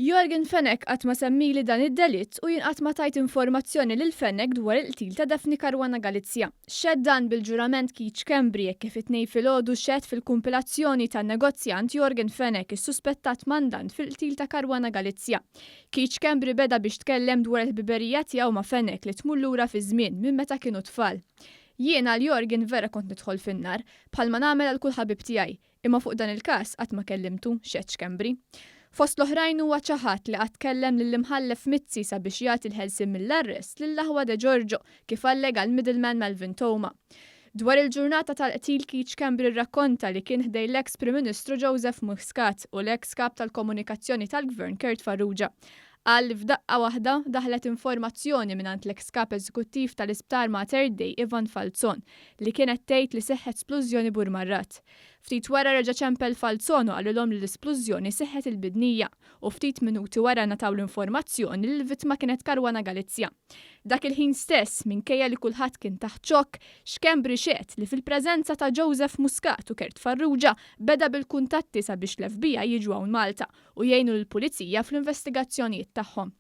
Jorgen Fenech qatt ma semmili dan id-delitt u jien qatt ma tajt informazzjoni lil Fenech dwar il-qtil ta' Daphne Caruana Galizia. Xed dan bil-ġurament Keith Schembri kif it-tnejn filgħodu xed fil-kumpilazzjoni tan-negozjant Jorgen Fenech is-suspettat mandant fil-qtil ta' Caruana Galizia. Keith Schembri beda biex tkellem dwar il-ħbiberija tiegħu ma' Fenech li tmur lura fi żmien minn meta kienu tfal. Jiena l-Jorgen vera kont nidħol fin-nar bħalma nagħmel għal kull ħabib tiegħi, imma fuq dan il-każ qatt ma kellimtu xed Schembri. Fost l-oħrajn huwa ċaħat li qatt kellem lill-imħallef Mizzi sabiex jagħti l-ħelsien mill-arrest lill-Aħwa de Giorgio kif allega l-middleman Melvin Toma. Dwar il-ġurnata tal-qtil Keith Schembri rrakkonta li kien ħdej l-eks Prim Ministru Joseph Muscat u l-eks kap tal-komunikazzjoni tal-Gvern Kurt Farrugia. Qal li f'daqqa waħda daħlet informazzjoni mingħand l-eks kap eżekuttiv tal-Isptar Mater Dei Ivan Falzon li kienet tgħid li seħħet splużjoni burmarrat. Ftit wara reġa' ċempel Falzon u qalulhom li l-isplużjoni seħħet il-bidnija u ftit minuti wara nataw l-informazzjoni li l-vittma kienet Caruana Galizia. Dak il-ħin stess minkejja li kulħadd kien taħt ċokk, Schembri xiet li fil-preżenza ta' Joseph Muscat u Kurt Farrugia beda bil-kuntatti sabiex l-FBI jiġu hawn Malta u jgħinu l-pulizija fl-investigazzjonijiet tagħhom.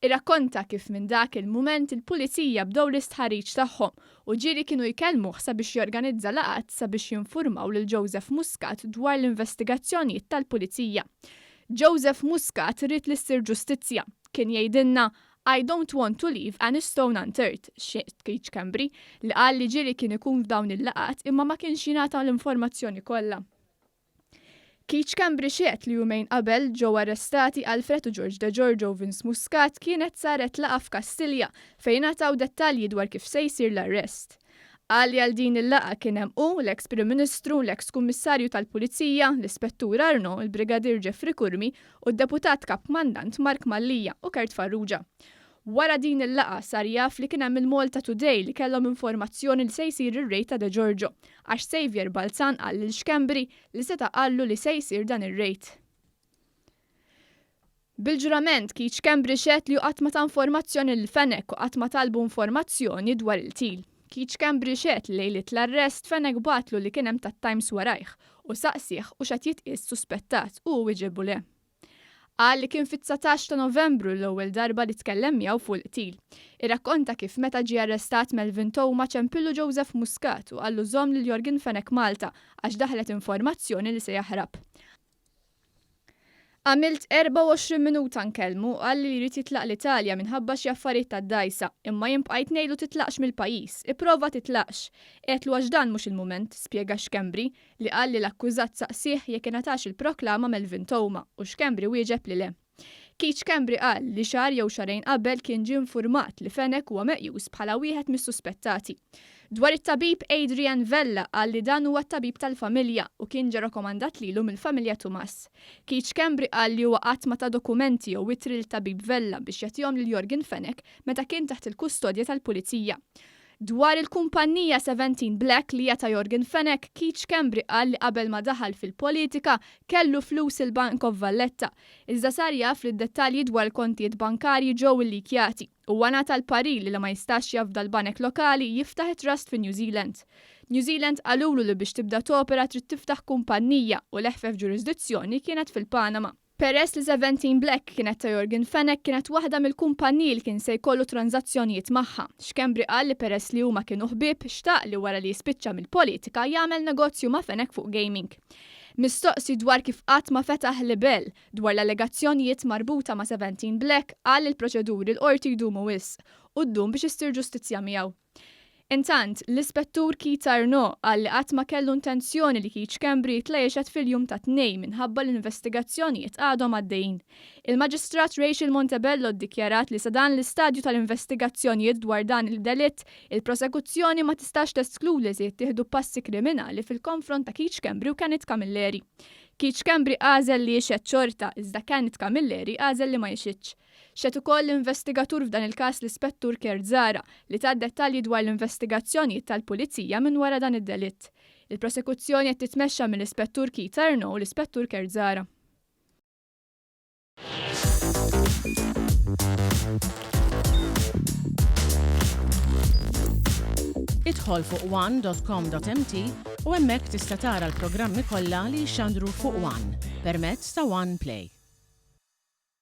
Irrakkonta kif minn dak il-mument il-pulizija bdew l-istħarriġ tagħhom u ġieli kienu jkellmuh sabiex jorganizza laqgħat sabiex jinfurmaw lil Joseph Muscat dwar l-investigazzjonijiet tal-pulizija. Joseph Muscat rid li ssir ġustizzja, kien jgħidilna I don't want to leave any stone unturned, xiet Keith Schembri li qal li ġieli kien ikun f'dawn il-laqgħat imma ma kienx jingħata l-informazzjoni kollha. Keith Schembri xiet li jumejn qabel ġew arrestati Alfred u George de Giorgio u Vince Muscat kienet saret laqgħa f'Kastilja fejn ngħataw dettalji dwar kif se jsir l-arrest. Qal li għal din il-laqgħa kien hemm l-eks Prim Ministru, l-eks Kummissarju tal-Pulizija, l-Ispettur Arno, il-Brigadier Jeffrey Kurmi u d-Deputat Kap Mandant Mark Mallija u Kurt Farrugia. Wara din il-laqgħa sar jaf li kien hemm il-Malta Today li kellhom informazzjoni li se jsir ir-rejt ta' De Giorgio għax Xavier Balzan qal lil Schembri li seta' qallu li se jsir dan ir-rejt. Bil-ġurament Keith Schembri xed li qatt ma ta' informazzjoni lil Fenech u qatt ma talbu informazzjoni dwar il-til. Keith Schembri xed li lejlit l-arrest Fenech batlu li kien hemm tat-Times warajh u saqsih u x'qed jitqies suspettat u wieġebu le. Qal li kien fit-19 ta' Novembru l-ewwel darba li tkellem miegħu fuq il-qtil. Irrakkonta kif meta ġie arrestat Melvin Toma ċempillu Joseph Muscat u qallu żomm lil Jorgen Fenech Malta għax daħlet informazzjoni li se jaħrab. Għamilt 24 minuta nkellmu qal li jrid jitlaq l-Italja minħabba xi affarijiet tad-dajsa, imma jimbqajt ngħidu titlaqx mill-pajjiż, ipprova titlaqx. Qedlu għax dan mhux il-mument, spjega Schembri li qal li l-akkużat saqsih jekk ingħatax il-proklama Melvin Toma u Schembri wieġeb li le. Keith Schembri qal li xahar jew xarejn qabel kien ġie infurmat li Fenech huwa meqjus bħala wieħed mis-suspettati. Dwar it-tabib Adrian Vella qal li dan huwa t-tabib tal-familja u kien ġie rakkomandat lilu mill-familja Tomas. Keith Schembri qal li huwa qatt ma ta' dokumenti jew wittri l-tabib Vella biex jagħtihom lil Jorgen Fenech meta kien taħt il-kustodja tal-pulizija. Dwar il-kumpanija 17 Black li ta' Jorgen Fenech, Keith Schembri qal li qabel ma daħal fil-politika kellu flus il-Bank of Valletta. Iżda sar jaf li d-dettalji dwar kontijiet bankarji ġew illikjati u għana tal-pari li ma jistax jafda l-banek lokali jiftaħ trust fi New Zealand. New Zealand qalulu li biex tibda topera trid tiftaħ kumpanija u l-eħfef ġurisdizzjoni kienet fil-Panama. Peress li 17 Black kienet ta' Jorgen Fenech kienet waħda mill-kumpaniji li kien se jkollu tranzazzjonijiet magħha. Schembri qal li peress li huma kienu ħbieb xtaq li wara li jispiċċa mill-politika jagħmel negozju ma' Fenech fuq gaming. Mistoqsi dwar kif qatt ma fetaħ libel dwar l-allegazzjonijiet marbuta ma' 17 Black qal il-proċeduri l-qorti jdumu wisq u ddum biex issir ġustizzja miegħu. Intant, l-Ispettur Keith Arno qal li qatt ma kellu intenzjoni li Keith Schembri tlejxet fil-jum ta' tnejn minħabba l-investigazzjonijiet għadhom għaddejjin. Il-Maġistrat Rachel Montebello ddikjarat li sa dan l-istadju tal-investigazzjonijiet dwar dan il-delitt, il-prosekuzzjoni ma tistax teskludi li se jittieħdu passi kriminali fil-konfront ta' Keith Schembri u Kenneth Camilleri. Keith Schembri għażel li jixed xorta iżda Kenneth Camilleri għażel li ma jixidx. Xed ukoll l-investigatur f'dan il-każ l-Ispettur Kurt Zara li ta' dettalji dwar l-investigazzjonijiet tal-Pulizija minn wara dan id-delitt. Il-prosekuzzjoni qed titmexxa mill-Ispettur Keith Arno u l-Ispettur Kurt Zara. Idħol fuq one.com.mt u hemmhekk tista' tara l-programmi kollha li jxandru fuq One permezz ta' One Play.